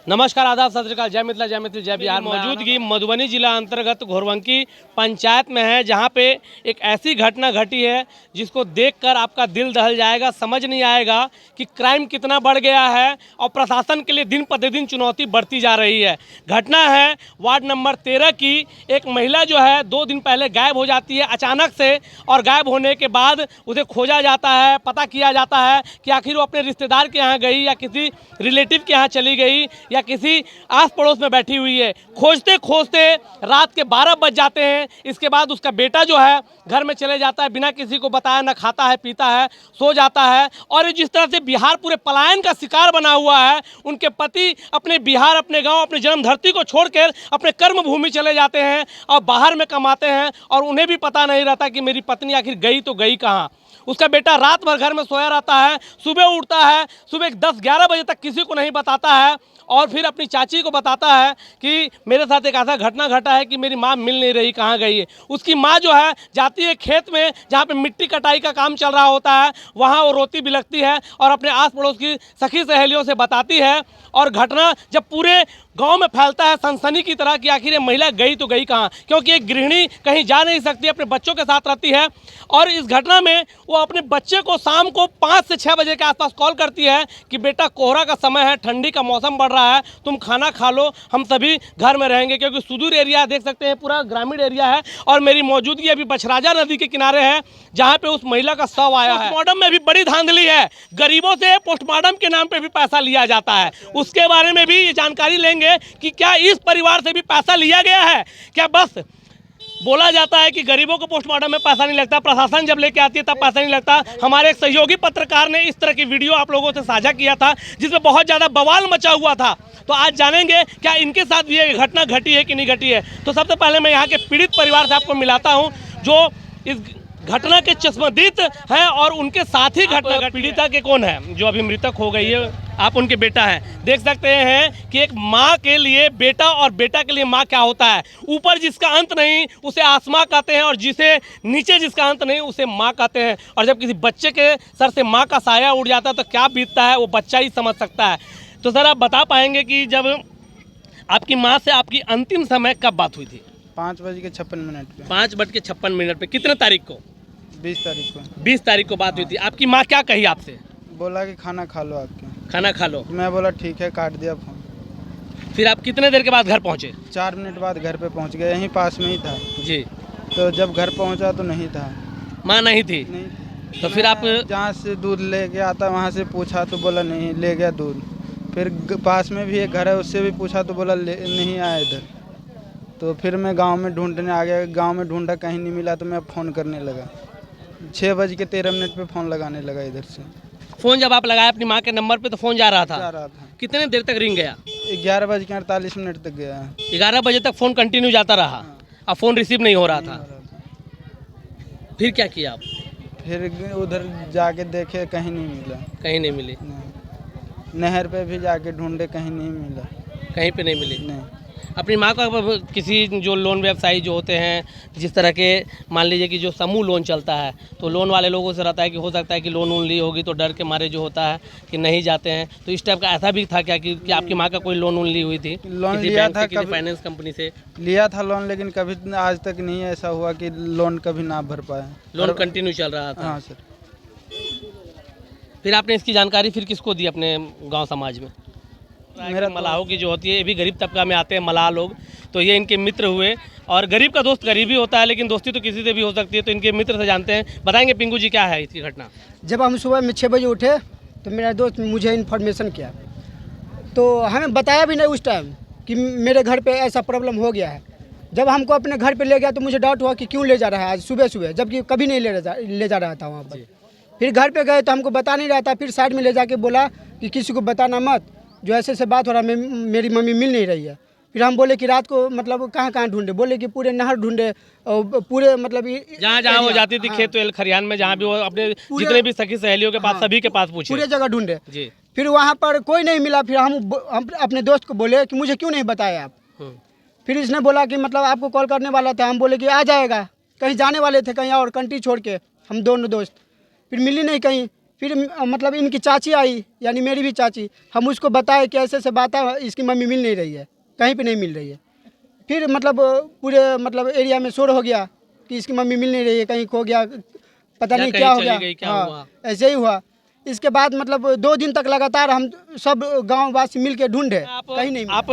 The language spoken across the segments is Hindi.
नमस्कार, आदाब, सत श्री अकाल, जय मिथिला, जय मिथिल, जय बिहार। मौजूदगी मधुबनी जिला अंतर्गत घोरवंकी पंचायत में है, जहां पे एक ऐसी घटना घटी है जिसको देखकर आपका दिल दहल जाएगा। समझ नहीं आएगा कि क्राइम कितना बढ़ गया है और प्रशासन के लिए दिन प्रतिदिन चुनौती बढ़ती जा रही है। घटना है वार्ड नंबर 13 की। एक महिला जो है 2 दिन पहले गायब हो जाती है अचानक से, और गायब होने के बाद उसे खोजा जाता है, पता किया जाता है कि आखिर वो अपने रिश्तेदार के यहाँ गई या किसी रिलेटिव के यहाँ चली गई या किसी आस पड़ोस में बैठी हुई है। खोजते खोजते रात के 12 बज जाते हैं। इसके बाद उसका बेटा जो है घर में चले जाता है, बिना किसी को बताया, ना खाता है पीता है, सो जाता है। और ये जिस तरह से बिहार पूरे पलायन का शिकार बना हुआ है, उनके पति अपने बिहार, अपने गांव, अपने जन्म धरती को छोड़कर अपने कर्म भूमि चले जाते हैं और बाहर में कमाते हैं, और उन्हें भी पता नहीं रहता कि मेरी पत्नी आखिर गई तो गई कहाँ। उसका बेटा रात भर घर में सोया रहता है, सुबह उठता है, सुबह 10-11 बजे तक किसी को नहीं बताता है, और फिर अपनी चाची को बताता है कि मेरे साथ एक ऐसा घटना घटा है कि मेरी माँ मिल नहीं रही, कहाँ गई है। उसकी माँ जो है जाती है खेत में, जहाँ पे मिट्टी कटाई का काम चल रहा होता है, वहाँ वो रोती बिलखती है और अपने आस पड़ोस की सखी सहेलियों से बताती है। और घटना जब पूरे गांव में फैलता है सनसनी की तरह कि आखिर ये महिला गई तो गई कहाँ, क्योंकि एक गृहिणी कहीं जा नहीं सकती, अपने बच्चों के साथ रहती है। और इस घटना में वो अपने बच्चे को शाम को 5 से 6 बजे के आसपास कॉल करती है कि बेटा कोहरा का समय है, ठंडी का मौसम बढ़ रहा है, तुम खाना खा लो, हम सभी घर में रहेंगे। क्योंकि सुदूर एरिया देख सकते हैं, पूरा ग्रामीण एरिया है, और मेरी मौजूदगी अभी बछराजा नदी के किनारे है, जहाँ पे उस महिला का शव आया है। पोस्टमार्टम में भी बड़ी धांधली है, गरीबों से पोस्टमार्टम के नाम पे भी पैसा लिया जाता है। उसके बारे में भी ये जानकारी लेंगे कि क्या इस परिवार से भी पैसा लिया गया है। क्या बस बोला जाता है कि गरीबों को पोस्टमार्टम में पैसा नहीं लगता, प्रशासन जब लेके आती है तब पैसा नहीं लगता। हमारे एक सहयोगी पत्रकार ने इस तरह की वीडियो आप लोगों से साझा किया था, जिसमें बहुत ज़्यादा बवाल मचा हुआ था। तो आज जानेंगे क्या इनके साथ भी ये घटना घटी है कि नहीं घटी है। तो सबसे पहले मैं यहाँ के पीड़ित परिवार से आपको मिलाता हूँ, जो इस घटना के चश्मदीद हैं और उनके साथ ही घटना। पीड़िता के कौन है जो अभी मृतक हो गई है? आप उनके बेटा हैं। देख सकते हैं कि एक माँ के लिए बेटा और बेटा के लिए माँ क्या होता है। ऊपर जिसका अंत नहीं उसे आसमां कहते हैं, और जिसे नीचे जिसका अंत नहीं उसे माँ कहते हैं। और जब किसी बच्चे के सर से माँ का साया उड़ जाता है तो क्या बीतता है वो बच्चा ही समझ सकता है। तो सर आप बता पाएंगे कि जब आपकी माँ से आपकी अंतिम समय कब बात हुई थी? 5:56 पे। 5:56 पे। कितने तारीख को? 20 तारीख को। 20 तारीख को बात हुई थी। आपकी माँ क्या कही आपसे? बोला कि खाना खा लो, आपके खाना खा लो। मैं बोला ठीक है, काट दिया फोन। फिर आप कितने देर के बाद घर पहुँचे? 4 मिनट बाद घर पे पहुंच गए, यहीं पास में ही था जी। तो जब घर पहुंचा तो नहीं था, माँ नहीं थी। नहीं। तो फिर आप जहाँ से दूध लेके आता वहाँ से पूछा तो बोला नहीं ले गया दूध। फिर पास में भी एक घर है, उससे भी पूछा तो बोला नहीं आया इधर। तो फिर मैं गांव में ढूंढने आ गया, गांव में ढूंढा, कहीं नहीं मिला तो मैं फ़ोन करने लगा। 6:13 पे फ़ोन लगाने लगा इधर से। फ़ोन जब आप लगाए अपनी माँ के नंबर पे तो फ़ोन जा रहा था? जा रहा था। कितने देर तक रिंग गया? 11:48 तक गया। 11 बजे तक फ़ोन कंटिन्यू जाता रहा। अब फ़ोन रिसीव नहीं हो रहा था। फिर क्या किया आप? फिर उधर जाके देखे, कहीं नहीं मिला। कहीं नहीं मिली? नहीं। नहर पे भी जाके ढूंढे, कहीं नहीं मिला। कहीं पे नहीं मिली? नहीं। अपनी माँ का किसी जो लोन व्यवसायी जो होते हैं, जिस तरह के मान लीजिए कि जो समूह लोन चलता है, तो लोन वाले लोगों से रहता है कि हो सकता है कि लोन ली होगी तो डर के मारे जो होता है कि नहीं जाते हैं। तो इस टाइप का ऐसा भी था क्या कि आपकी माँ का कोई लोन ली हुई थी? लोन लिया था, किसी फाइनेंस कंपनी से लिया था लोन, लेकिन कभी आज तक नहीं ऐसा हुआ कि लोन कभी ना भर पाए। लोन कंटिन्यू चल रहा था? हाँ सर। फिर आपने इसकी जानकारी फिर किसको दी अपने गांव समाज में? मेरा मलाहों की जो होती है, ये भी गरीब तबका में आते हैं मलाह लोग, तो ये इनके मित्र हुए। और गरीब का दोस्त गरीब ही होता है, लेकिन दोस्ती तो किसी से भी हो सकती है। तो इनके मित्र से जानते हैं। बताएंगे पिंकू जी क्या है इसकी घटना? जब हम सुबह में 6 बजे उठे तो मेरा दोस्त मुझे इन्फॉर्मेशन किया, तो हमें बताया भी नहीं उस टाइम कि मेरे घर पे ऐसा प्रॉब्लम हो गया है। जब हमको अपने घर पे ले गया तो मुझे डाउट हुआ कि क्यों ले जा रहा है आज सुबह सुबह, जबकि कभी नहीं ले जा रहा था वहाँ पर। फिर घर पे गए तो हमको बता नहीं रहा था। फिर साइड में ले जाके बोला कि किसी को बताना मत, जो ऐसे बात हो रहा है, मेरी मम्मी मिल नहीं रही है। फिर हम बोले कि रात को मतलब कहाँ ढूंढे, बोले कि पूरे नहर ढूंढे, और पूरे मतलब जहाँ जहाँ वो जाती थी, खेत खलिहान में, जहाँ भी वो अपने जितने भी सखी सहेलियों के पास, सभी के पास पूछे, पूरे जगह ढूंढे जी। फिर वहाँ पर कोई नहीं मिला। फिर हम अपने दोस्त को बोले कि मुझे क्यों नहीं बताया आप। फिर इसने बोला कि मतलब आपको कॉल करने वाला था। हम बोले कि आ जाएगा, कहीं जाने वाले थे कहीं और कंट्री छोड़ के, हम दोनों दोस्त। फिर मिली नहीं कहीं। फिर मतलब इनकी चाची आई, यानी मेरी भी चाची, हम उसको बताए कि ऐसे ऐसे बात है, इसकी मम्मी मिल नहीं रही है, कहीं पे नहीं मिल रही है। फिर मतलब पूरे मतलब एरिया में शोर हो गया कि इसकी मम्मी मिल नहीं रही है, कहीं खो गया, पता नहीं क्या हो गया। हाँ, ऐसे ही हुआ। इसके बाद मतलब 2 दिन तक लगातार हम सब गाँव वासी मिल के ढूंढे, कहीं नहीं। आप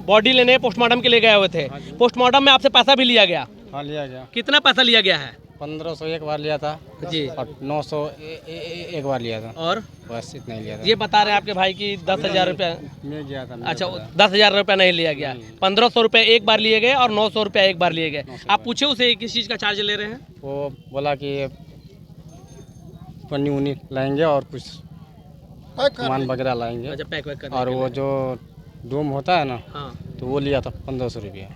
बॉडी लेने पोस्टमार्टम के लिए गए हुए थे, पोस्टमार्टम में आपसे पैसा भी लिया गया? हाँ, लिया गया। कितना पैसा लिया गया है? 1500 एक बार लिया था जी, और 900 एक बार लिया था, और बस इतना ही लिया था। ये बता रहे हैं आपके भाई की 10,000 रुपया। मिल गया था। अच्छा, 10,000 रुपया नहीं लिया गया, 1500 रुपये एक बार लिए गए और 900 रुपया एक बार लिए गए। आप पूछे उसे किस चीज़ का चार्ज ले रहे हैं? वो बोला कि पन्नी उन्नी लाएंगे और कुछ सामान वगैरह लाएंगे। अच्छा, पैक वैक करने और के वो लिए। जो डूम होता है ना, हाँ, तो वो लिया था 1500 रुपया।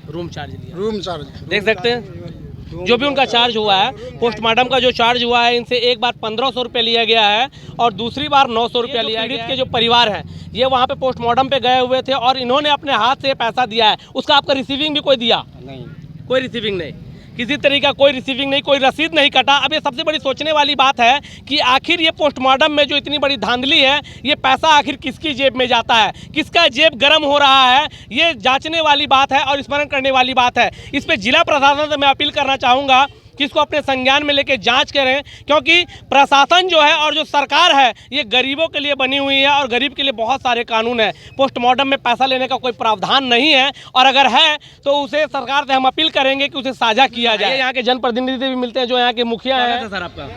रूम चार्ज लिया। रूम चार्ज देख सकते हैं जो भी उनका चार्ज हुआ है, पोस्टमार्टम का जो चार्ज हुआ है, इनसे एक बार 1500 रुपये लिया गया है और दूसरी बार 900 रुपया लिया गया है। के जो परिवार है, ये वहाँ पे पोस्टमार्टम पे गए हुए थे और इन्होंने अपने हाथ से पैसा दिया है। उसका आपका रिसीविंग भी कोई दिया? नहीं, कोई रिसीविंग नहीं, किसी तरीके का कोई रिसीविंग नहीं, कोई रसीद नहीं कटा। अब ये सबसे बड़ी सोचने वाली बात है कि आखिर ये पोस्टमार्टम में जो इतनी बड़ी धांधली है, ये पैसा आखिर किसकी जेब में जाता है, किसका जेब गर्म हो रहा है, ये जांचने वाली बात है और स्मरण करने वाली बात है। इस पर जिला प्रशासन से मैं अपील करना चाहूँगा कि इसको अपने संज्ञान में लेके जांच करें, क्योंकि प्रशासन जो है और जो सरकार है, ये गरीबों के लिए बनी हुई है और गरीब के लिए बहुत सारे कानून हैं। पोस्टमार्टम में पैसा लेने का कोई प्रावधान नहीं है, और अगर है तो उसे सरकार से हम अपील करेंगे कि उसे साझा किया जाए। यहाँ के जनप्रतिनिधि भी मिलते हैं, जो यहाँ के मुखिया हैं। सर आपका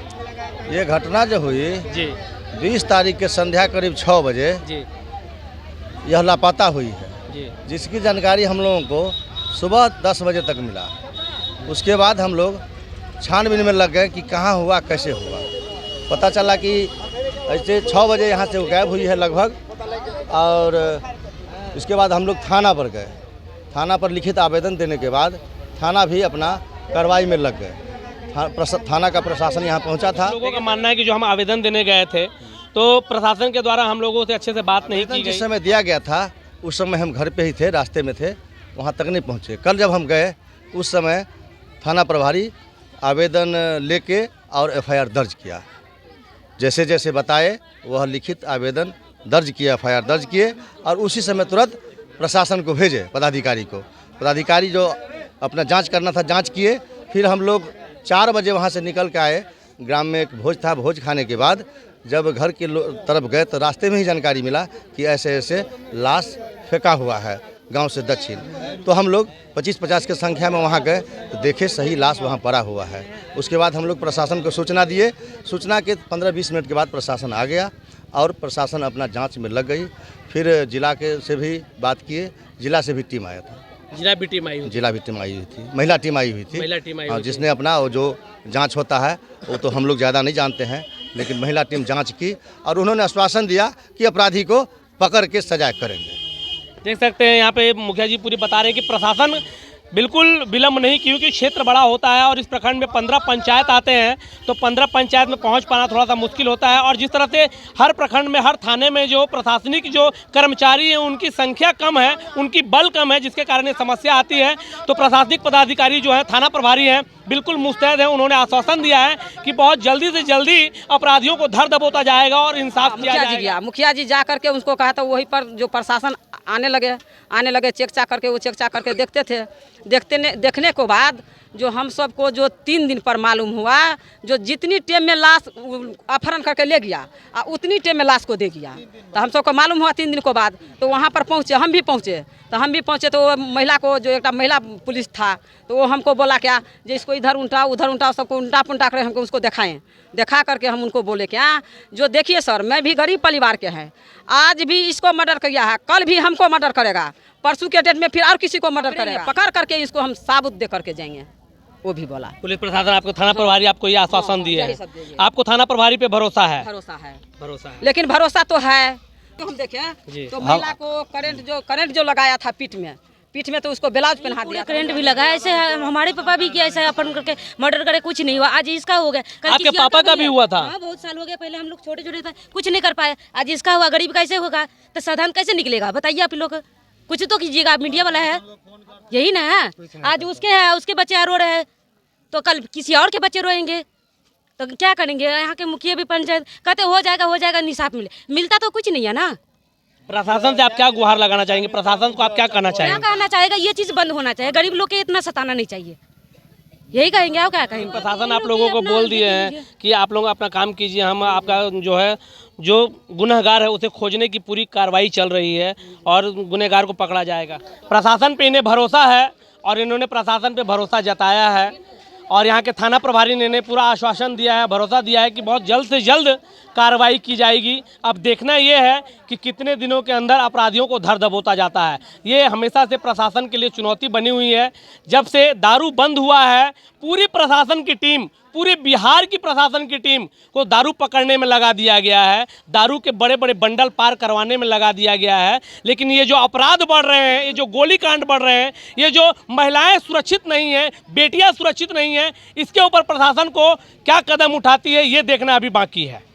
ये घटना जो हुई जी 20 तारीख के संध्या करीब 6 बजे जी यह लापता हुई है, जी जिसकी जानकारी हम लोगों को सुबह 10 बजे तक मिला। उसके बाद हम लोग छानबीन में लग गए कि कहाँ हुआ, कैसे हुआ। पता चला कि ऐसे 6 बजे यहाँ से वो गायब हुई है लगभग, और इसके बाद हम लोग थाना पर गए। थाना पर लिखित आवेदन देने के बाद थाना भी अपना कार्रवाई में लग गए। थाना का प्रशासन यहाँ पहुँचा था। लोगों का मानना है कि जो हम आवेदन देने गए थे, तो प्रशासन के द्वारा हम लोगों से अच्छे से बात नहीं की गई। जिस समय दिया गया था उस समय हम घर पे ही थे, रास्ते में थे, वहाँ तक नहीं पहुँचे। कल जब हम गए उस समय थाना प्रभारी आवेदन लेके और एफआईआर दर्ज किया। जैसे जैसे बताए वह लिखित आवेदन दर्ज किया, एफआईआर दर्ज किए और उसी समय तुरंत प्रशासन को भेजे, पदाधिकारी को। पदाधिकारी जो अपना जांच करना था जांच किए। फिर हम लोग 4 बजे वहाँ से निकल के आए। ग्राम में एक भोज था, भोज खाने के बाद जब घर के तरफ गए तो रास्ते में ही जानकारी मिला कि ऐसे ऐसे लाश फेंका हुआ है गांव से दक्षिण। तो हम लोग 25-50 की संख्या में वहां गए तो देखे सही लाश वहां पड़ा हुआ है। उसके बाद हम लोग प्रशासन को सूचना दिए। सूचना के 15-20 मिनट के बाद प्रशासन आ गया और प्रशासन अपना जांच में लग गई। फिर जिला के से भी बात किए, जिला से भी टीम आया था। जिला भी टीम आई हुई जिला भी टीम आई हुई थी, महिला टीम आई हुई थी। महिला टीम आई हाँ, हुई थी। जिसने अपना वो जो जाँच होता है वो तो हम लोग ज़्यादा नहीं जानते हैं, लेकिन महिला टीम जाँच की और उन्होंने आश्वासन दिया कि अपराधी को पकड़ के सजा करेंगे। देख सकते हैं यहाँ पे मुखिया जी पूरी बता रहे हैं कि प्रशासन बिल्कुल विलम्ब नहीं, क्योंकि क्षेत्र बड़ा होता है और इस प्रखंड में 15 पंचायत आते हैं, तो 15 पंचायत में पहुंच पाना थोड़ा सा मुश्किल होता है। और जिस तरह से हर प्रखंड में, हर थाने में जो प्रशासनिक जो कर्मचारी हैं उनकी संख्या कम है, उनकी बल कम है, जिसके कारण ये समस्या आती है। तो प्रशासनिक पदाधिकारी जो है, थाना प्रभारी हैं, बिल्कुल मुस्तैद हैं। उन्होंने आश्वासन दिया है कि बहुत जल्दी से जल्दी अपराधियों को धर दबोता जाएगा और इंसाफ किया जाएगा। मुखिया जी जा करके उसको कहा था, वहीं पर जो प्रशासन आने लगे चेक चाक करके, वो चेक चाक करके देखते थे। देखने के बाद जो हम सबको जो 3 दिन पर मालूम हुआ, जो जितनी टेम में लाश अपहरण करके ले गया उतनी टेम में लाश को दे गया। तो हम सबको मालूम हुआ 3 दिन के बाद, तो वहाँ पर पहुँचे, हम भी पहुँचे। तो वो महिला को, जो एक महिला पुलिस था, तो वो हमको बोला क्या, जो इसको इधर उल्टा सबको उल्टा पुल्टा कर हमको उसको दिखा करके हम उनको बोले क्या, जो देखिए सर, मैं भी गरीब परिवार के हैं, आज भी इसको मर्डर किया है, कल भी हमको मर्डर करेगा, परसों के डेट में फिर और किसी को मर्डर करेगा, पकड़ करके इसको हम साबुत दे करके जाएंगे। वो भी बोला। पुलिस प्रशासन आपको, थाना प्रभारी आपको ये आश्वासन दिए है, आपको थाना प्रभारी पे भरोसा है? भरोसा है, लेकिन भरोसा तो है। तो हम देखें तो महिला को करंट जो लगाया था पीठ में, तो उसको ब्लाउज पहना दिया, करंट भी लगा। ऐसे हमारे पापा भी किया, ऐसा अपन करके मर्डर करे, कुछ नहीं हुआ। आज इसका हो गया, आपके पापा का भी हुआ था? हाँ, बहुत साल हो गया, पहले हम लोग छोटे थे, कुछ नहीं कर पाए। आज इसका हुआ, गरीब कैसे होगा, तो साधन कैसे निकलेगा, बताइए आप लोग। कुछ तो कीजिएगा, आप मीडिया वाला है, यही ना है। आज उसके बच्चे रो रहे हैं, तो कल किसी और के बच्चे रोएंगे। तो क्या करेंगे? यहाँ के मुखिया भी पंचायत कहते हो जाएगा निसाफ मिलता तो कुछ नहीं है ना। प्रशासन से आप क्या गुहार लगाना चाहेंगे? प्रशासन को आप क्या कहना क्या चाहेंगे? कहना चाहेगा? ये चीज़ बंद होना चाहिए, गरीब लोग के इतना सताना नहीं चाहिए, यही कहेंगे। और क्या कहेंगे? प्रशासन आप लोगों को बोल दिए हैं कि आप लोग अपना काम कीजिए, हम आपका जो गुनहगार है उसे खोजने की पूरी कार्रवाई चल रही है और गुनहगार को पकड़ा जाएगा। प्रशासन पे इन्हें भरोसा है और इन्होंने प्रशासन पे भरोसा जताया है और यहाँ के थाना प्रभारी ने इन्हें पूरा आश्वासन दिया है, भरोसा दिया है कि बहुत जल्द से जल्द कार्रवाई की जाएगी। अब देखना ये है कि कितने दिनों के अंदर अपराधियों को धर दबोता जाता है। ये हमेशा से प्रशासन के लिए चुनौती बनी हुई है। जब से दारू बंद हुआ है, पूरी प्रशासन की टीम, पूरे बिहार की प्रशासन की टीम को दारू पकड़ने में लगा दिया गया है, दारू के बड़े बड़े बंडल पार करवाने में लगा दिया गया है। लेकिन ये जो अपराध बढ़ रहे हैं, ये जो गोली कांड बढ़ रहे हैं, ये जो महिलाएं सुरक्षित नहीं हैं, बेटियां सुरक्षित नहीं हैं, इसके ऊपर प्रशासन को क्या कदम उठाती है ये देखना अभी बाकी है।